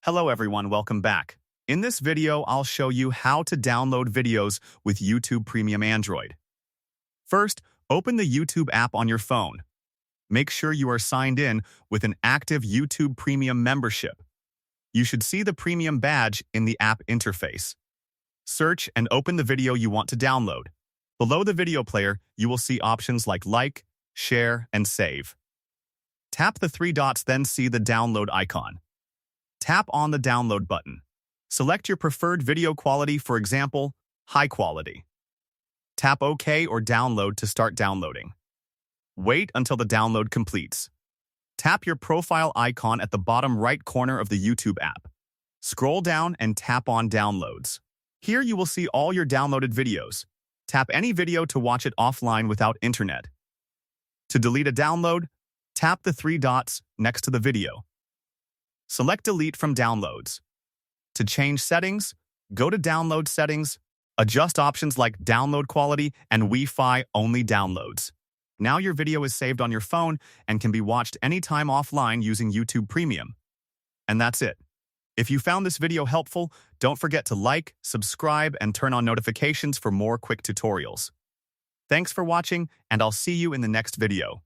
Hello everyone, welcome back. In this video, I'll show you how to download videos with YouTube Premium Android. First, open the YouTube app on your phone. Make sure you are signed in with an active YouTube Premium membership. You should see the Premium badge in the app interface. Search and open the video you want to download. Below the video player, you will see options like, share, and save. Tap the three dots, then see the download icon. Tap on the download button. Select your preferred video quality, for example, high quality. Tap OK or download to start downloading. Wait until the download completes. Tap your profile icon at the bottom right corner of the YouTube app. Scroll down and tap on Downloads. Here you will see all your downloaded videos. Tap any video to watch it offline without internet. To delete a download, tap the three dots next to the video. Select Delete from Downloads. To change settings, go to Download Settings, adjust options like Download Quality and Wi-Fi only downloads. Now your video is saved on your phone and can be watched anytime offline using YouTube Premium. And that's it. If you found this video helpful, don't forget to like, subscribe, and turn on notifications for more quick tutorials. Thanks for watching, and I'll see you in the next video.